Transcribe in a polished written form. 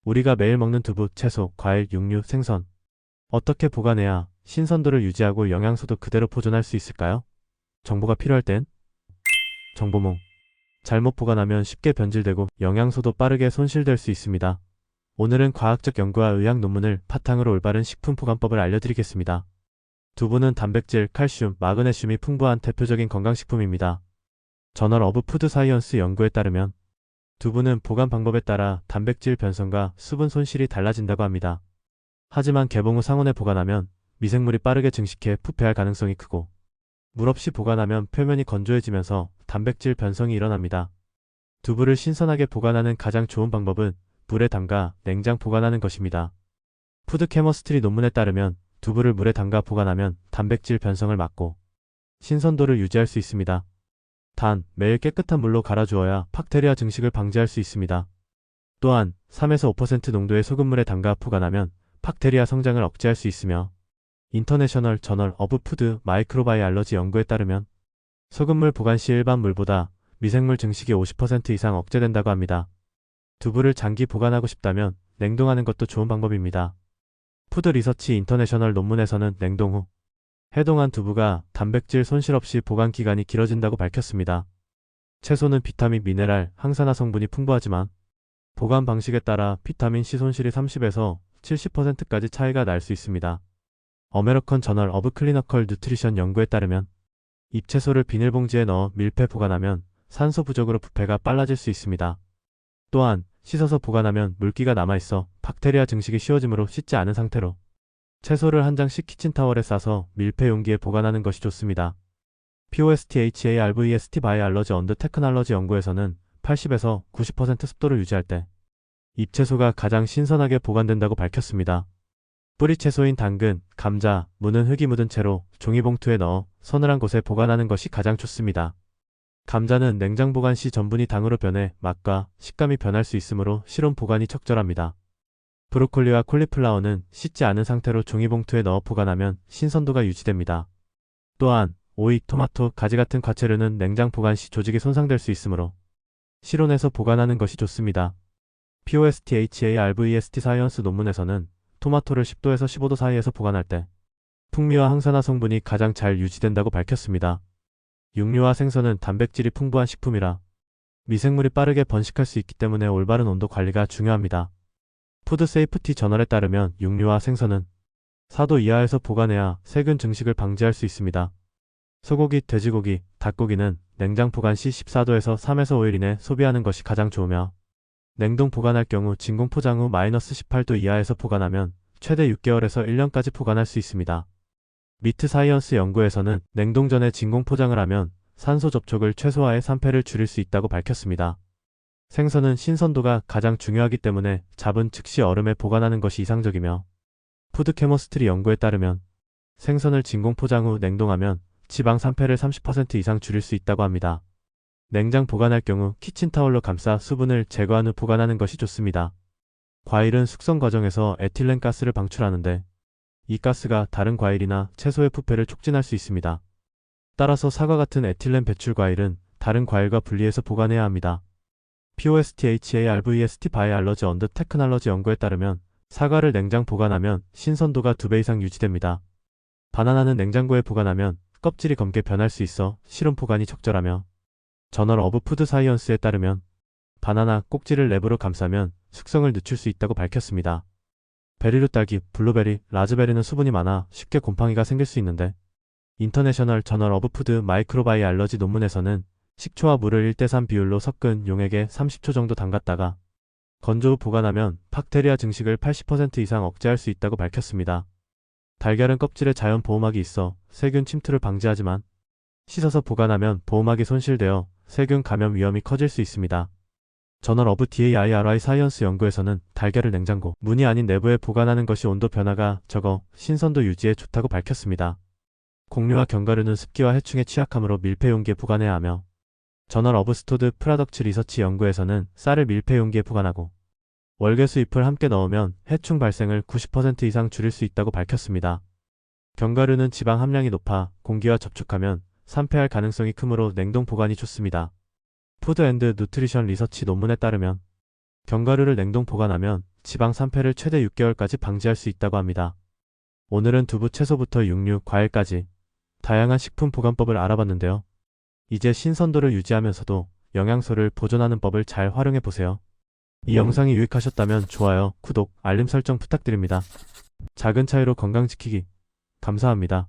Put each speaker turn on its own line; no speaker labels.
우리가 매일 먹는 두부, 채소, 과일, 육류, 생선. 어떻게 보관해야 신선도를 유지하고 영양소도 그대로 보존할 수 있을까요? 정보가 필요할 땐 정보몽. 잘못 보관하면 쉽게 변질되고 영양소도 빠르게 손실될 수 있습니다. 오늘은 과학적 연구와 의학 논문을 바탕으로 올바른 식품 보관법을 알려드리겠습니다. 두부는 단백질, 칼슘, 마그네슘이 풍부한 대표적인 건강식품입니다. 저널 오브 푸드 사이언스 연구에 따르면 두부는 보관 방법에 따라 단백질 변성과 수분 손실이 달라진다고 합니다. 하지만 개봉 후 상온에 보관하면 미생물이 빠르게 증식해 부패할 가능성이 크고, 물 없이 보관하면 표면이 건조해지면서 단백질 변성이 일어납니다. 두부를 신선하게 보관하는 가장 좋은 방법은 물에 담가 냉장 보관하는 것입니다. 푸드 케머스트리 논문에 따르면 두부를 물에 담가 보관하면 단백질 변성을 막고 신선도를 유지할 수 있습니다. 단, 매일 깨끗한 물로 갈아주어야 박테리아 증식을 방지할 수 있습니다. 또한 3에서 5% 농도의 소금물에 담가 보관하면 박테리아 성장을 억제할 수 있으며, 인터내셔널 저널 오브 푸드 마이크로바이알러지 연구에 따르면 소금물 보관 시 일반 물보다 미생물 증식이 50% 이상 억제된다고 합니다. 두부를 장기 보관하고 싶다면 냉동하는 것도 좋은 방법입니다. 푸드 리서치 인터내셔널 논문에서는 냉동 후 해동한 두부가 단백질 손실 없이 보관 기간이 길어진다고 밝혔습니다. 채소는 비타민, 미네랄, 항산화 성분이 풍부하지만 보관 방식에 따라 비타민 C 손실이 30에서 70%까지 차이가 날 수 있습니다. 어메리컨 저널 오브 클리니컬 뉴트리션 연구에 따르면 잎채소를 비닐봉지에 넣어 밀폐 보관하면 산소 부족으로 부패가 빨라질 수 있습니다. 또한 씻어서 보관하면 물기가 남아있어 박테리아 증식이 쉬워지므로 씻지 않은 상태로 채소를 한 장씩 키친타월에 싸서 밀폐 용기에 보관하는 것이 좋습니다. POSTHARVEST 바이알러지 언더 테크놀로지 연구에서는 80에서 90% 습도를 유지할 때 잎채소가 가장 신선하게 보관된다고 밝혔습니다. 뿌리채소인 당근, 감자, 무는 흙이 묻은 채로 종이봉투에 넣어 서늘한 곳에 보관하는 것이 가장 좋습니다. 감자는 냉장 보관 시 전분이 당으로 변해 맛과 식감이 변할 수 있으므로 실온 보관이 적절합니다. 브로콜리와 콜리플라워는 씻지 않은 상태로 종이봉투에 넣어 보관하면 신선도가 유지됩니다. 또한 오이, 토마토, 가지 같은 과채류는 냉장 보관 시 조직이 손상될 수 있으므로 실온에서 보관하는 것이 좋습니다. POSTHARVEST 사이언스 논문에서는 토마토를 10도에서 15도 사이에서 보관할 때 풍미와 항산화 성분이 가장 잘 유지된다고 밝혔습니다. 육류와 생선은 단백질이 풍부한 식품이라 미생물이 빠르게 번식할 수 있기 때문에 올바른 온도 관리가 중요합니다. 푸드 세이프티 저널에 따르면 육류와 생선은 4도 이하에서 보관해야 세균 증식을 방지할 수 있습니다. 소고기, 돼지고기, 닭고기는 냉장 보관 시 14도에서 3에서 5일 이내 소비하는 것이 가장 좋으며, 냉동 보관할 경우 진공 포장 후 마이너스 18도 이하에서 보관하면 최대 6개월에서 1년까지 보관할 수 있습니다. 미트 사이언스 연구에서는 냉동 전에 진공 포장을 하면 산소 접촉을 최소화해 산패를 줄일 수 있다고 밝혔습니다. 생선은 신선도가 가장 중요하기 때문에 잡은 즉시 얼음에 보관하는 것이 이상적이며, 푸드 케머스트리 연구에 따르면 생선을 진공 포장 후 냉동하면 지방 산패를 30% 이상 줄일 수 있다고 합니다. 냉장 보관할 경우 키친타올로 감싸 수분을 제거한 후 보관하는 것이 좋습니다. 과일은 숙성 과정에서 에틸렌 가스를 방출하는데 이 가스가 다른 과일이나 채소의 부패를 촉진할 수 있습니다. 따라서 사과 같은 에틸렌 배출 과일은 다른 과일과 분리해서 보관해야 합니다. POSTHARVEST 바이알러지 언더 테크놀로지 연구에 따르면 사과를 냉장 보관하면 신선도가 2배 이상 유지됩니다. 바나나는 냉장고에 보관하면 껍질이 검게 변할 수 있어 실온 보관이 적절하며, 저널 오브 푸드 사이언스에 따르면 바나나 꼭지를 랩으로 감싸면 숙성을 늦출 수 있다고 밝혔습니다. 베리류 딸기, 블루베리, 라즈베리는 수분이 많아 쉽게 곰팡이가 생길 수 있는데, 인터내셔널 저널 오브 푸드 마이크로바이알러지 논문에서는 식초와 물을 1대3 비율로 섞은 용액에 30초 정도 담갔다가 건조 후 보관하면 박테리아 증식을 80% 이상 억제할 수 있다고 밝혔습니다. 달걀은 껍질에 자연 보호막이 있어 세균 침투를 방지하지만 씻어서 보관하면 보호막이 손실되어 세균 감염 위험이 커질 수 있습니다. 저널 오브 DAIRI 사이언스 연구에서는 달걀을 냉장고, 문이 아닌 내부에 보관하는 것이 온도 변화가 적어 신선도 유지에 좋다고 밝혔습니다. 곡류와 견과류는 습기와 해충에 취약하므로 밀폐 용기에 보관해야 하며, 저널 오브 스토드 프라덕츠 리서치 연구에서는 쌀을 밀폐 용기에 보관하고 월계수 잎을 함께 넣으면 해충 발생을 90% 이상 줄일 수 있다고 밝혔습니다. 견과류는 지방 함량이 높아 공기와 접촉하면 산패할 가능성이 크므로 냉동 보관이 좋습니다. 푸드 앤드 누트리션 리서치 논문에 따르면 견과류를 냉동 보관하면 지방 산패를 최대 6개월까지 방지할 수 있다고 합니다. 오늘은 두부, 채소부터 육류, 과일까지 다양한 식품 보관법을 알아봤는데요. 이제 신선도를 유지하면서도 영양소를 보존하는 법을 잘 활용해 보세요. 이 영상이 유익하셨다면 좋아요, 구독, 알림 설정 부탁드립니다. 작은 차이로 건강 지키기. 감사합니다.